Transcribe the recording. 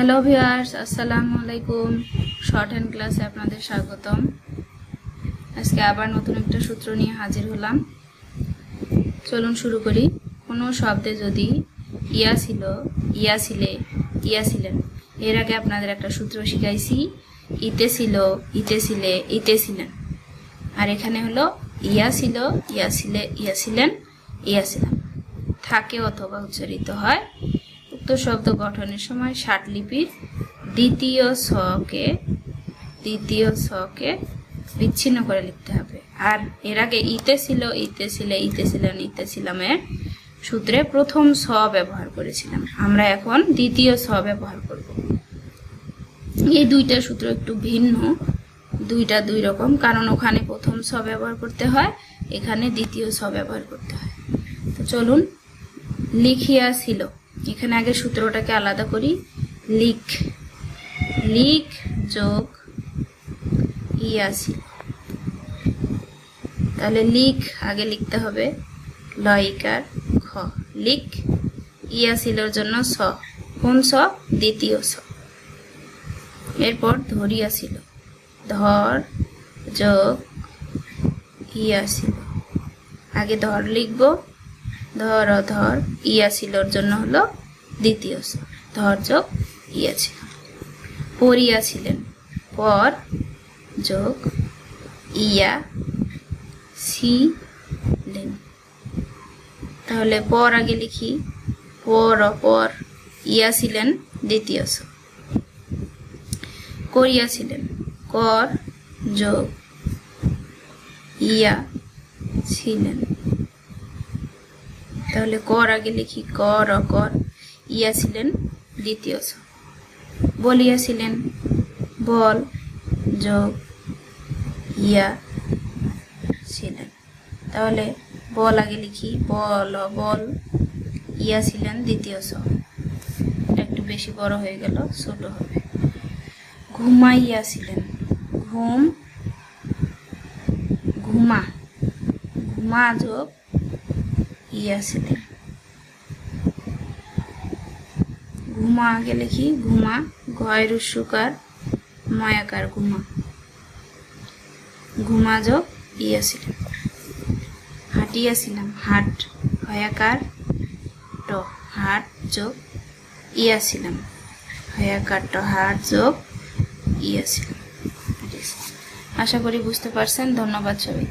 Hello viewers, আসসালামু আলাইকুম। Short hand ক্লাসে আপনাদের স্বাগতম। আজকে আবার নতুন একটা সূত্র নিয়ে হাজির হলাম। চলুন শুরু করি। কোনো শব্দে যদি ইয়া ছিল, ইয়া ছিলে, ইয়া ছিলেন, এর আগে আপনাদের একটা সূত্র শিখাইছি, ইতে ছিল, ইতে ছিলে, ইতে ছিলেন। আর এখানে হলো ইয়া ছিল, ইয়া ছিলে, ইয়া ছিলেন, ইয়া ছিলাম থাকে অথবা উচ্চারিত হয়। উক্ত শব্দ গঠনের সময় ষাটলিপির দ্বিতীয় ছকে বিচ্ছিন্ন করে লিখতে হবে। আর এর আগে ইতে ছিল, ইতে ছিলে, ইতে ছিলেন, ইতে ছিলামের সূত্রে প্রথম ছ ব্যবহার করেছিলাম। আমরা এখন দ্বিতীয় ছ ব্যবহার করব। এই দুইটা সূত্র একটু ভিন্ন, দুইটা দুই রকম, কারণ ওখানে প্রথম ছ ব্যবহার করতে হয়, এখানে দ্বিতীয় ছ ব্যবহার করতে হয়। তো চলুন, লিখিয়া ছিল, এখানে আগে সূত্রটাকে আলাদা করি। লিখ, লিখ যোগ ইয়া ছিল, তাহলে লিখ আগে লিখতে হবে লয়িকার খ, লিখ। ইয়া ছিলর জন্য ছ, কোন ছ? দ্বিতীয় ছ। এরপর ধরিয়া ছিল, ধর যোগ ইয়া ছিল, আগে ধর লিখব, ধর ধর, ইয়া ছিলর জন্য হলো দ্বিতীয় ছ, ধর যোগ ইয়া ছিল। পড়িয়া ছিলেন, পর যোগ ইয়া ছিলেন, তাহলে পর আগে লিখি, পর অপর, ইয়া ছিলেন দ্বিতীয় ছ। করিয়া ছিলেন, কর যোগ ইয়া ছিলেন, তাহলে কর আগে লিখি, কর অকর, ইয়া ছিলেন দ্বিতীয় ছ। বলিয়াছিলেন, বল যোগ ইয়া ছিলেন, তাহলে বল আগে লিখি, বল বল, ইয়া ছিলেন দ্বিতীয় ছ। এটা একটু বেশি বড় হয়ে গেল, ছোট হবে। ঘুমাইয়াছিলেন, ঘুম ঘুমা, ঘুমা যোগ ইয়া ছিলেন, ঘুমা আগে লিখি, ঘুমা, ঘয়ের উৎসুকার ময়াকার ঘুমা, ঘুমা যোগ ইয়া ছিলেন। হাঁটিয়াছিলাম, হাট হয়াকার ট, হাট যোগ ইয়া ছিলাম, হয়াকার ট, হাট যোগ ইয়া ছিলাম। আশা করি বুঝতে পারছেন। ধন্যবাদ সবাই।